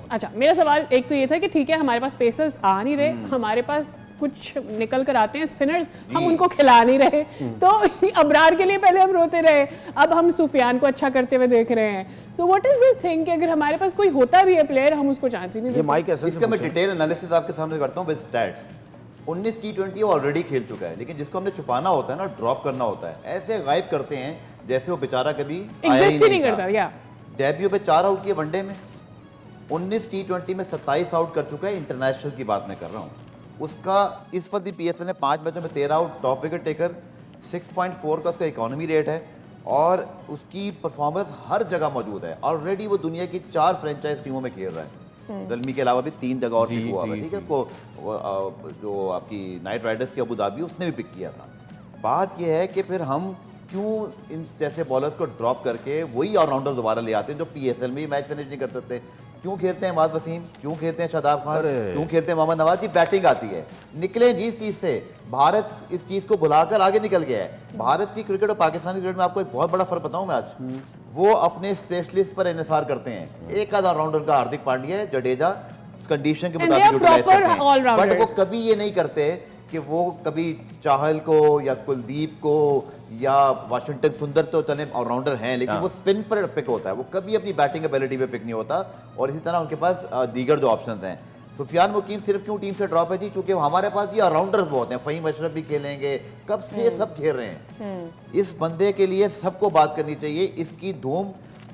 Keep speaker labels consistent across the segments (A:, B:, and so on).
A: अच्छा, मेरा सवाल एक तो ये था कि ठीक है हमारे पास पेसर्स आ नहीं रहे, हमारे पास कुछ निकल कर आते हैं स्पिनर्स, हम उनको खिला नहीं रहे, तो अबरार के लिए पहले हम रोते रहे, अब हम सुफियान को अच्छा करते हुए देख रहे हैं। So what is this thing कि अगर हमारे पास कोई होता भी है प्लेयर, हम उसको चांस ही नहीं देते।
B: इसका मैं डिटेल एनालिसिस आपके सामने करता हूँ विद स्टैट्स। 19 T20 वो ऑलरेडी खेल चुका है, लेकिन जिसको हमने छुपाना होता है ना, ड्रॉप करना होता है, ऐसे गायब करते हैं जैसे वो बेचारा कभी
A: एग्जिस्ट ही नहीं करता। या
B: डेब्यू पे 4 आउट किए वनडे में, 19 T20 में 27 आउट कर चुका है। इंटरनेशनल की बात मैं कर रहा हूँ। उसका इस वक्त भी PSL ने 5 मैचों में 13 आउट, टॉप विकेट टेकर, 6.4 का उसका इकोनॉमी रेट है और उसकी परफॉर्मेंस हर जगह मौजूद है। ऑलरेडी वो दुनिया की 4 फ्रेंचाइज टीमों में खेल रहा है। ज़ल्मी के अलावा भी 3 जगह और पिक हुआ है, ठीक है। उसको जो आपकी नाइट राइडर्स की अबू धाबी, उसने भी पिक किया था। बात यह है कि फिर हम क्यों इन जैसे बॉलर्स को ड्रॉप करके वही ऑलराउंडर दोबारा ले आते हैं जो PSL में ही मैच फिनिश नहीं कर सकते। क्यों खेलते हैं इमाद वसीम, क्यों खेलते हैं शादाब खान, क्यों खेलते हैं मोहम्मद नवाज? जी बैटिंग आती है, निकले जिस चीज़ से। भारत इस चीज़ को भुलाकर आगे निकल गया है। भारत की क्रिकेट और पाकिस्तानी क्रिकेट में आपको एक बहुत बड़ा फर्क बताऊं मैं आज, वो अपने स्पेशलिस्ट पर इन्हिसार करते हैं। एक आधा ऑलराउंडर का हार्दिक पांड्या है, जडेजा कंडीशन के मुताबिक यूटिलाइज करते हैं, बट वो कभी ये नहीं करते कि वो कभी चाहल को या कुलदीप को या वाशिंगटन सुंदर तो चले ऑलराउंडर हैं, लेकिन वो स्पिन पर पिक होता है, वो कभी अपनी बैटिंग एबिलिटी पे पिक नहीं होता। और इसी तरह उनके पास दीगर जो ऑप्शंस हैं। सुफियान मुकीम सिर्फ क्यों टीम से ड्रॉप है जी? क्योंकि हमारे पास ये ऑलराउंडर्स बहुत हैं। फ़हीम अशरफ भी खेलेंगे, कब से सब खेल रहे हैं। इस बंदे के लिए सबको बात करनी चाहिए। इसकी धूम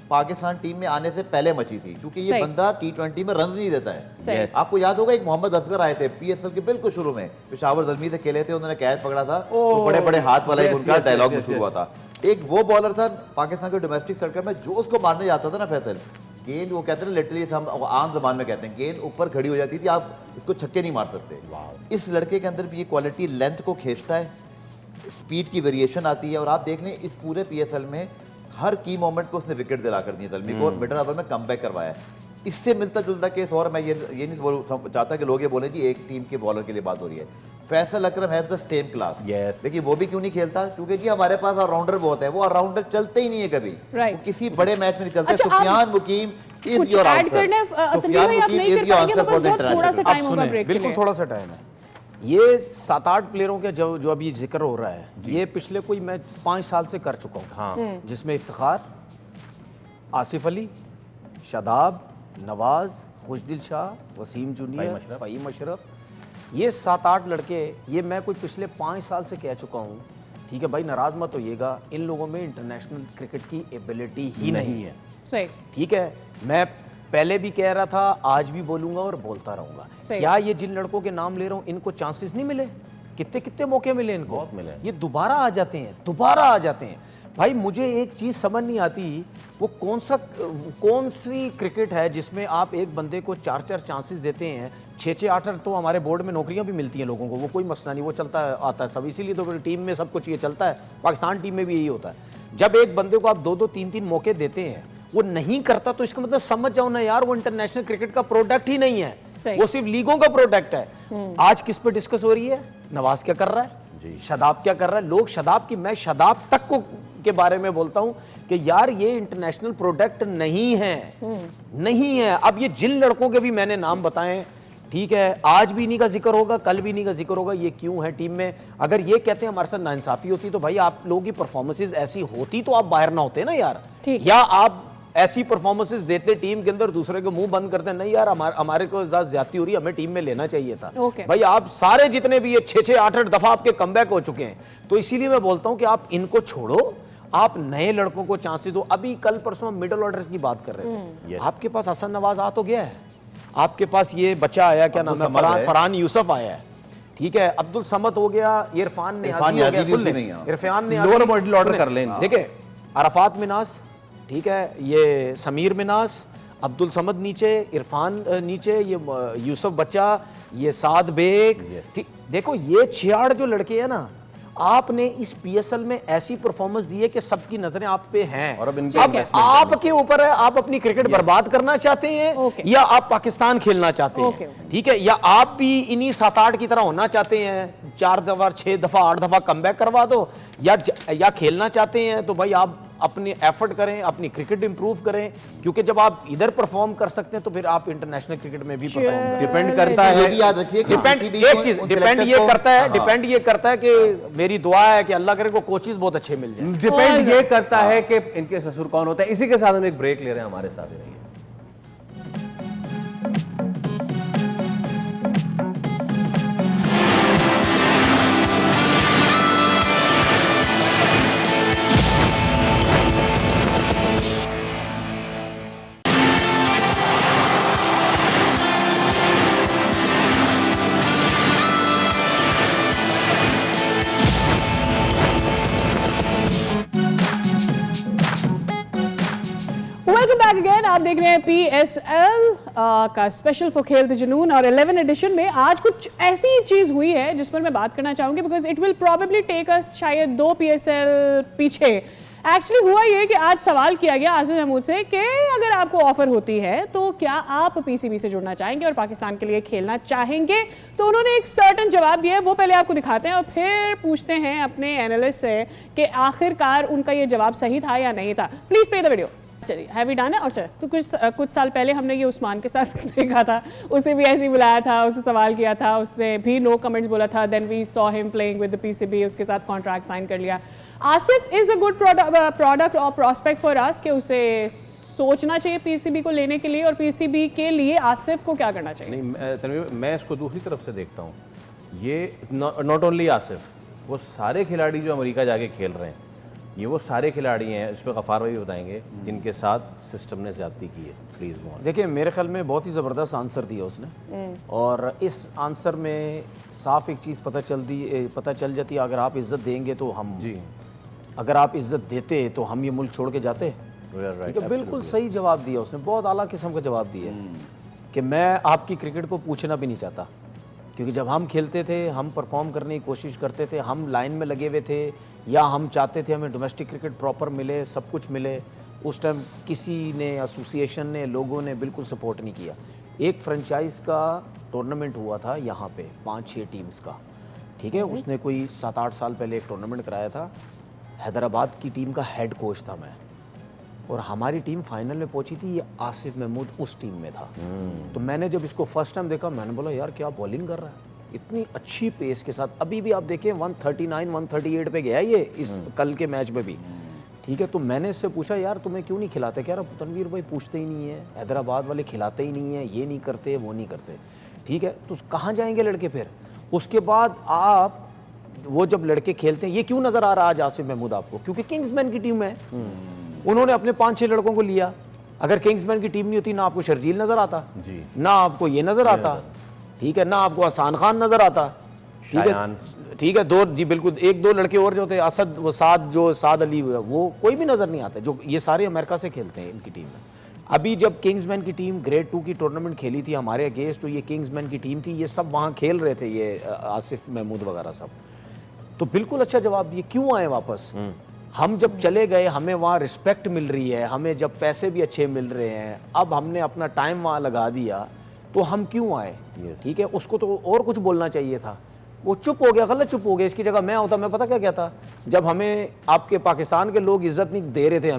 B: पाकिस्तान टीम में आने से पहले मची थी, क्योंकि ये बंदा T20 में रन नहीं देता है। आपको याद होगा एक मोहम्मद असगर आए थे PSL के बिल्कुल शुरू में, पेशावर ज़ल्मी से खेले थे, उन्होंने कैच पकड़ा था, तो बड़े बड़े हाथ वाला एक उनका डायलॉग में शुरू हुआ था। एक वो बॉलर था पाकिस्तान के डोमेस्टिक सर्कल में जो उसको मारने जाता था ना फैसल, गेंद वो कहते हैं लिटरली, हम आम जबान में कहते हैं, गेंद ऊपर खड़ी हो जाती थी, आप इसको छक्के नहीं मार सकते। इस लड़के के अंदर भी ये क्वालिटी लेंथ को खींचता है, स्पीड की वेरिएशन आती है। और आप देख लें इस पूरे PSL में हर की मोमेंट को उसने विकेट दिला कर दी ज़ल्मी को और मिडल ओवर में कमबैक करवाया है। इससे मिलता जुलता केस, और मैं ये नहीं चाहता कि लोग ये बोले जी एक टीम के बॉलर के लिए बात हो रही है। फैसल अकरम है द सेम क्लास, देखिए वो भी क्यों नहीं खेलता? क्योंकि जी हमारे पास ऑलराउंडर बहुत है, वो ऑलराउंडर चलते ही नहीं है कभी, किसी बड़े मैच में नहीं चलते। Sufiyan Mukeem is your answer, Sufiyan Mukeem is your answer for the international.
C: बिल्कुल थोड़ा सा टाइम है। ये 7-8 प्लेयरों के जो अभी जिक्र हो रहा है, ये पिछले कोई मैं 5 साल से कर चुका हूँ। हाँ। जिसमें इफ्तिखार, आसिफ अली, शादाब, नवाज, खुशदिल शाह, वसीम जूनियर, फ़हीम अशरफ, ये 7-8 लड़के, ये मैं कोई पिछले 5 साल से कह चुका हूँ, ठीक है भाई नाराज मत होइएगा, इन लोगों में इंटरनेशनल क्रिकेट की एबिलिटी ही नहीं है। सही, ठीक है। मैं पहले भी कह रहा था, आज भी बोलूंगा और बोलता रहूंगा। क्या ये जिन लड़कों के नाम ले रहा हूं, इनको चांसेस नहीं मिले? कितने कितने मौके मिले इनको? बहुत मिले। ये दोबारा आ जाते हैं, दोबारा आ जाते हैं। भाई मुझे एक चीज समझ नहीं आती, वो कौन सी क्रिकेट है जिसमें आप एक बंदे को 4-4 चांसेस देते हैं? 6-6, 8 तो हमारे बोर्ड में नौकरियां भी मिलती हैं लोगों को, वो कोई मसला नहीं, वो चलता आता है सब। इसीलिए तो टीम में सब कुछ ये चलता है, पाकिस्तान टीम में भी यही होता है। जब एक बंदे को आप 2-2, 3-3 मौके देते हैं, वो नहीं करता, तो इसका मतलब समझ जाओ ना यार, वो इंटरनेशनल क्रिकेट का प्रोडक्ट ही नहीं है, वो सिर्फ लीगों का प्रोडक्ट है। आज किस पे डिस्कस हो रही है? नवाज क्या कर रहा है, शादाब क्या कर रहा है? लोग शादाब की, मैं शादाब तक को के बारे में बोलता हूं कि यार ये इंटरनेशनल प्रोडक्ट नहीं है, नहीं है। अब ये जिन लड़कों के भी मैंने नाम बताए, ठीक है, आज भी इन्हीं का जिक्र होगा, कल भी इन्हीं का जिक्र होगा, ये क्यों है टीम में? अगर ये कहते हैं हमारे साथ नाइंसाफी होती तो भाई आप लोगों की परफॉर्मेंसेज ऐसी होती तो आप बाहर ना होते ना यार, या आप ऐसी परफॉर्मेंसेस देते टीम के अंदर, दूसरे को मुंह बंद करते नहीं यार हमारे को ज्यादती हो रही है, हमें टीम में लेना चाहिए था। भाई आप सारे जितने भी ये 6-6, 8-8 दफा आपके कमबैक हो चुके हैं, तो इसीलिए मैं बोलता हूं कि आप इनको छोड़ो, आप नए लड़कों को चांसेस दो। अभी कल परसों हम मिडिल ऑर्डर्स की बात कर रहे थे, आपके पास हसन नवाज आ तो गया है, आपके पास ये बच्चा आया, क्या नाम है, फरहान यूसुफ आया है, ठीक है, अब्दुल समद हो गया, इरफान ने लोअर मिडिल ऑर्डर कर लेंगे, देखिए अरफात मिनास, ठीक है, ये समीर मिनास, अब्दुल समद नीचे, इरफान नीचे, ये यूसुफ बच्चा, ये साद बेग, ठीक। देखो ये 6-8 जो लड़के हैं ना, आपने इस PSL में ऐसी परफॉर्मेंस दी है कि सबकी नजरें आप पे हैं, और अब आपके ऊपर है, आप अपनी क्रिकेट बर्बाद करना चाहते हैं या आप पाकिस्तान खेलना चाहते हैं, ठीक है, या आप भी इन्हीं 7-8 की तरह होना चाहते हैं, 4 दफा, 6 दफा, 8 दफा कमबैक करवा दो, या खेलना चाहते हैं तो भाई आप अपने एफर्ट करें, अपनी क्रिकेट इंप्रूव करें, क्योंकि जब आप इधर परफॉर्म कर सकते हैं तो फिर आप इंटरनेशनल क्रिकेट में भी परफॉर्म कर
D: डिपेंड करता
B: ये
D: है,
B: भी याद रखिए कि
C: डिपेंड
B: किसी भी
C: एक चीज
B: उन
C: डिपेंड
B: selectors
C: ये
B: को-
C: करता है
B: हाँ।
C: डिपेंड ये करता है कि मेरी दुआ है कि अल्लाह करे को कोचेस बहुत अच्छे मिल जाए।
D: डिपेंड ये करता है कि इनके ससुर कौन होता है। इसी के साथ हम एक ब्रेक ले रहे हैं, हमारे साथ ही रहिए।
A: Welcome back again. आप देख रहे हैं PSL का स्पेशल फॉर खेल द जुनून और 11 एडिशन में आज कुछ ऐसी चीज हुई है जिस पर मैं बात करना चाहूंगी, because it will probably take us शायद 2 PSL पीछे। एक्चुअली हुआ ये कि आज सवाल किया गया आसिफ महमूद से कि अगर आपको ऑफर होती है तो क्या आप PCB से जुड़ना चाहेंगे और पाकिस्तान के लिए खेलना चाहेंगे। तो उन्होंने एक सर्टन जवाब दिया है, वो पहले आपको दिखाते हैं और फिर पूछते हैं अपने एनालिस्ट से कि आखिरकार उनका ये जवाब सही था या नहीं था। Please play the video. चलिए, हैव वी डन है। और चल तो कुछ साल पहले हमने ये उस्मान के साथ देखा था, उसे भी ऐसे ही बुलाया था, उससे सवाल किया था, उसने भी नो कमेंट्स बोला था। Then we saw him playing with the PCB, उसके साथ कॉन्ट्रैक्ट साइन कर लिया। Asif is a good product और प्रोस्पेक्ट फॉर अस कि उसे सोचना चाहिए PCB को लेने के लिए, और PCB के लिए आसिफ को क्या करना चाहिए।
D: नहीं, तनवीर, मैं इसको दूसरी तरफ से देखता हूँ। ये नॉट ओनली आसिफ, वो सारे खिलाड़ी जो अमेरिका जाके खेल रहे हैं, ये वो सारे खिलाड़ी हैं, इस पर गफ़ार भाई बताएंगे, जिनके साथ सिस्टम ने ज़्यादती की है। Please go on.
C: देखिए, मेरे ख्याल में बहुत ही ज़बरदस्त आंसर दिया उसने, और इस आंसर में साफ एक चीज़ पता चल जाती है, अगर आप इज्जत देंगे तो हम
D: जी,
C: अगर आप इज्जत देते तो हम ये मुल्क छोड़ के जाते।
D: राइट,
C: तो बिल्कुल सही जवाब दिया उसने, बहुत आला किस्म का जवाब दिया कि मैं आपकी क्रिकेट को पूछना भी नहीं चाहता, क्योंकि जब हम खेलते थे, हम परफॉर्म करने की कोशिश करते थे, हम लाइन में लगे हुए थे, या हम चाहते थे हमें डोमेस्टिक क्रिकेट प्रॉपर मिले, सब कुछ मिले, उस टाइम किसी ने, एसोसिएशन ने, लोगों ने बिल्कुल सपोर्ट नहीं किया। एक फ्रेंचाइज का टूर्नामेंट हुआ था यहाँ पे 5-6 टीम्स का, ठीक है, उसने कोई 7-8 साल पहले एक टूर्नामेंट कराया था। हैदराबाद की टीम का हेड कोच था मैं, और हमारी टीम फाइनल में पहुंची थी, ये आसिफ महमूद उस टीम में था। तो मैंने जब इसको फर्स्ट टाइम देखा, मैंने बोला यार क्या बॉलिंग कर रहा है, इतनी अच्छी पेस के साथ। अभी भी आप देखें 139-138 पे गया ये इस कल के मैच में भी, ठीक है। तो मैंने इससे पूछा यार तुम्हें क्यों नहीं खिलाते, कह रहा तनवीर भाई पूछते ही नहीं है, हैदराबाद वाले खिलाते ही नहीं है, ये नहीं करते वो नहीं करते, ठीक है। तो कहाँ जाएंगे लड़के फिर। उसके बाद आप वो जब लड़के खेलते हैं, ये क्यों नज़र आ रहा है आज आसिफ महमूद आपको, क्योंकि किंग्समैन की टीम है, उन्होंने अपने 5-6 लड़कों को लिया। अगर किंग्समैन की टीम नहीं होती, ना आपको शर्जील नज़र आता
D: जी,
C: ना आपको ये नज़र आता, ठीक है, ना आपको हसान खान नज़र आता, ठीक है, दो जी बिल्कुल, 1-2 लड़के और जो थे, असद, वो साद अली, वो कोई भी नज़र नहीं आता, जो ये सारे अमेरिका से खेलते हैं इनकी टीम में। अभी जब किंग्समैन की टीम ग्रेड 2 की टूर्नामेंट खेली थी हमारे अगेंस्ट, तो ये किंग्समैन की टीम थी, ये सब वहाँ खेल रहे थे, ये आसिफ महमूद वगैरह सब। तो बिल्कुल अच्छा जवाब दिए, क्यों आए वापस। हम जब चले गए, हमें वहाँ रिस्पेक्ट मिल रही है, हमें जब पैसे भी अच्छे मिल रहे हैं, अब हमने अपना टाइम वहाँ लगा दिया, तो हम क्यों आए, ठीक है। उसको तो और कुछ बोलना चाहिए था, वो चुप हो गया, गलत चुप हो गया। इसकी जगह मैं होता, मैं पता क्या कहता, जब हमें आपके पाकिस्तान के लोग इज्जत नहीं दे रहे थे,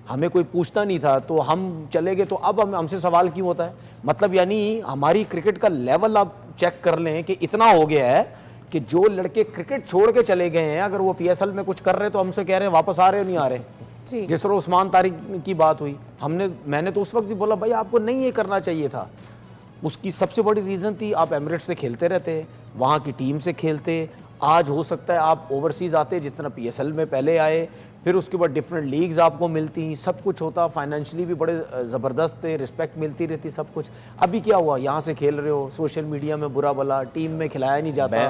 C: हमें कोई पूछता नहीं था, तो हम चले गए, तो अब हमसे सवाल क्यों होता है। मतलब यानी हमारी क्रिकेट का लेवल आप चेक कर लें कि इतना हो गया है कि जो लड़के क्रिकेट छोड़ के चले गए हैं, अगर वो PSL में कुछ कर रहे तो हमसे कह रहे हैं वापस आ रहे हो नहीं आ रहे। जिस तरह उस्मान तारिक की बात हुई, मैंने तो उस वक्त ही बोला भाई आपको नहीं ये करना चाहिए था। उसकी सबसे बड़ी रीज़न थी आप एमिरेट्स से खेलते रहते, वहाँ की टीम से खेलते, आज हो सकता है आप ओवरसीज़ आते, जिस तरह PSL में पहले आए, फिर उसके बाद डिफरेंट लीग्स आपको मिलती, सब कुछ होता, फाइनेंशियली भी बड़े ज़बरदस्त थे, रिस्पेक्ट मिलती रहती, सब कुछ। अभी क्या हुआ, यहाँ से खेल रहे हो, सोशल मीडिया में बुरा भला, टीम में खिलाया नहीं जाता।